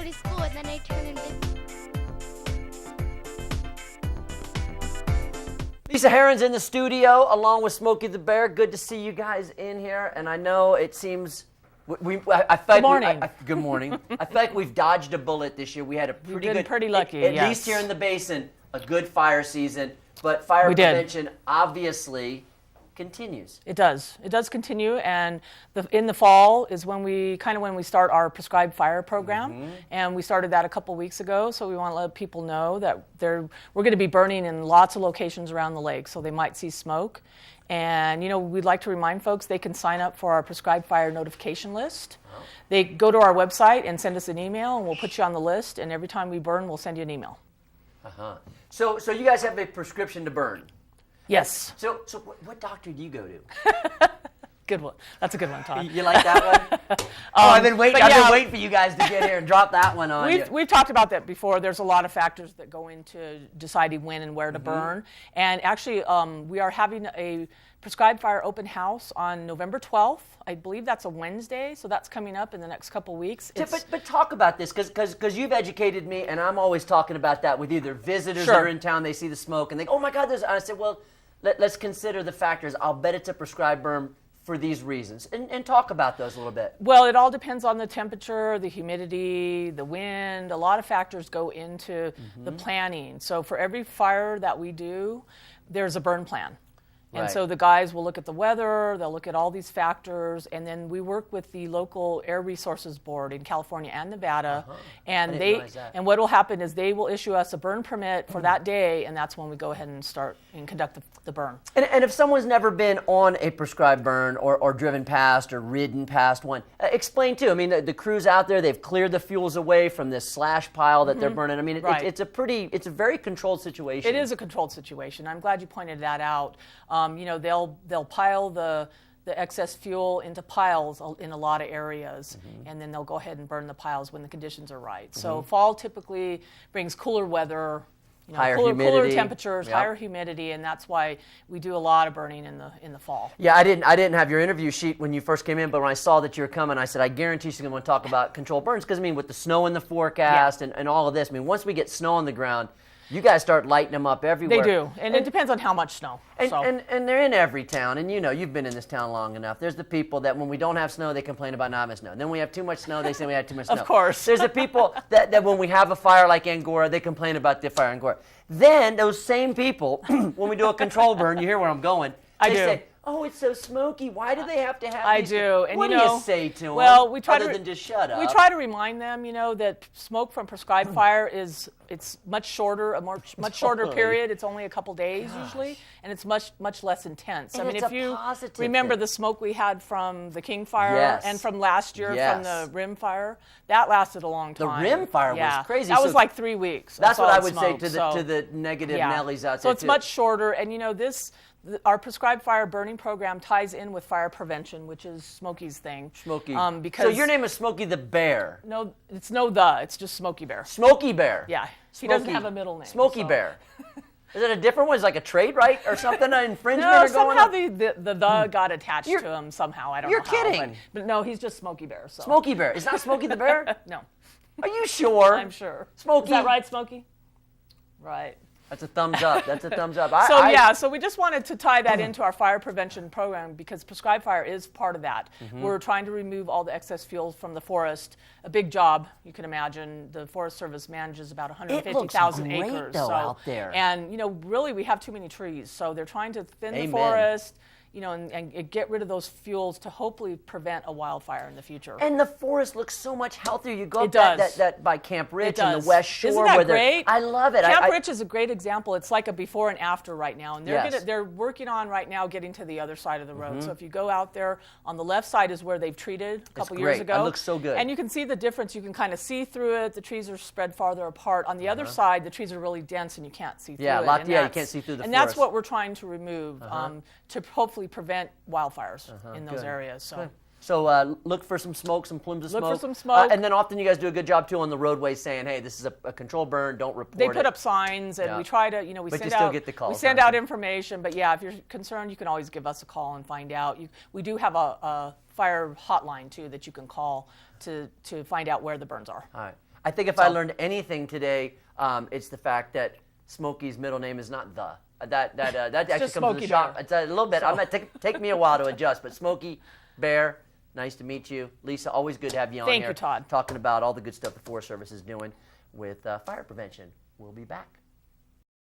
go to school and then I turn invisible. Lisa Heron's in the studio along with Smokey the Bear. Good to see you guys in here. And I know it seems I feel Good morning. Good morning. I feel like we've dodged a bullet this year. We had a pretty lucky, at least here in the basin, a good fire season. But fire prevention obviously continues. It does. It does continue, and in the fall is when we start our prescribed fire program, and we started that a couple weeks ago. So we want to let people know that we're going to be burning in lots of locations around the lake, so they might see smoke. And we'd like to remind folks they can sign up for our prescribed fire notification list. Oh. They go to our website and send us an email, and we'll put you on the list. And every time we burn, we'll send you an email. So you guys have a prescription to burn. Yes. So what doctor do you go to? Good one. That's a good one, Todd. You like that one? I've been waiting for you guys to get here and drop that one on you. We've talked about that before. There's a lot of factors that go into deciding when and where to burn. And actually, we are having a prescribed fire open house on November 12th. I believe that's a Wednesday, so that's coming up in the next couple weeks. But talk about this, because you've educated me, and I'm always talking about that with either visitors that are in town, they see the smoke, and they go, oh my God, there's... I said, well, let's consider the factors. I'll bet it's a prescribed burn for these reasons. And talk about those a little bit. Well, it all depends on the temperature, the humidity, the wind. A lot of factors go into the planning. So for every fire that we do, there's a burn plan. And so the guys will look at the weather, they'll look at all these factors, and then we work with the local Air Resources Board in California and Nevada. And and what will happen is they will issue us a burn permit for that day, and that's when we go ahead and start and conduct the burn. And if someone's never been on a prescribed burn or driven past or ridden past one, explain too. I mean, the crew's out there, they've cleared the fuels away from this slash pile that they're burning. I mean, it's a very controlled situation. It is a controlled situation. I'm glad you pointed that out. They'll pile the excess fuel into piles in a lot of areas, and then they'll go ahead and burn the piles when the conditions are right. So fall typically brings cooler weather, cooler temperatures, higher humidity, and that's why we do a lot of burning in the fall. Yeah, I didn't have your interview sheet when you first came in, but when I saw that you were coming, I said, I guarantee she's going to want to talk about controlled burns, because with the snow in the forecast and all of this, once we get snow on the ground, you guys start lighting them up everywhere. They do, and it depends on how much snow. And they're in every town, and you've been in this town long enough. There's the people that when we don't have snow, they complain about not having snow. Then we have too much snow, they say we had too much snow. Of course. There's the people that when we have a fire like Angora, they complain about the fire in Angora. Then those same people, when we do a control burn, you hear where I'm going, they say, oh, it's so smoky. Why do they have to have these? And what do you say to them other than just shut up? We try to remind them, that smoke from prescribed fire it's much shorter, a much shorter period. It's only a couple days usually, and it's much less intense. And if you remember the smoke we had from the King Fire and from last year from the Rim Fire, that lasted a long time. The Rim Fire was crazy. That was like 3 weeks. That's what I would say to the negative Nellies out there. So it's much shorter, and our prescribed fire burning program ties in with fire prevention, which is Smokey's thing. Smokey. So your name is Smokey the Bear. No, it's it's just Smokey Bear. Smokey Bear. Yeah. He doesn't have a middle name. Smokey Bear. Is it a different one? Is it like a trade, right? Or something, an infringement no, or going somehow on? the got attached to him somehow. I don't know how. You're kidding. But no, he's just Smokey Bear. So. Smokey Bear. It's not Smokey the Bear? No. Are you sure? I'm sure. Smokey. Is that right, Smokey? Right. That's a thumbs up. That's a thumbs up. So we just wanted to tie that into our fire prevention program, because prescribed fire is part of that. We're trying to remove all the excess fuels from the forest. A big job, you can imagine. The Forest Service manages about 150,000 acres. It looks great, though, out there. And, really, we have too many trees. So they're trying to thin the forest, and get rid of those fuels to hopefully prevent a wildfire in the future. And the forest looks so much healthier. You go up that by Camp Rich and the West Shore. Isn't that great? I love it. Camp Rich is a great example. It's like a before and after right now. And they're working on right now getting to the other side of the road. So if you go out there, on the left side is where they've treated a couple years ago. It looks so good. And you can see the difference. You can kind of see through it. The trees are spread farther apart. On the other side, the trees are really dense and you can't see through it. You can't see through the forest. And that's what we're trying to remove to hopefully prevent wildfires in those areas. So look for some smoke, some plumes of smoke. Look for some smoke. And then often you guys do a good job, too, on the roadways saying, hey, this is a controlled burn, don't report it. They put up signs, and we try to, we send out information. But, if you're concerned, you can always give us a call and find out. We do have a fire hotline, too, that you can call to find out where the burns are. All right. I think if I learned anything today, it's the fact that Smokey's middle name is not the. That actually comes Smokey to the shock. Bear. It's a little bit. So. I'm gonna take me a while to adjust, but Smokey Bear, nice to meet you. Lisa, always good to have you on Thank here. you, Todd. Talking about all the good stuff the Forest Service is doing with fire prevention. We'll be back.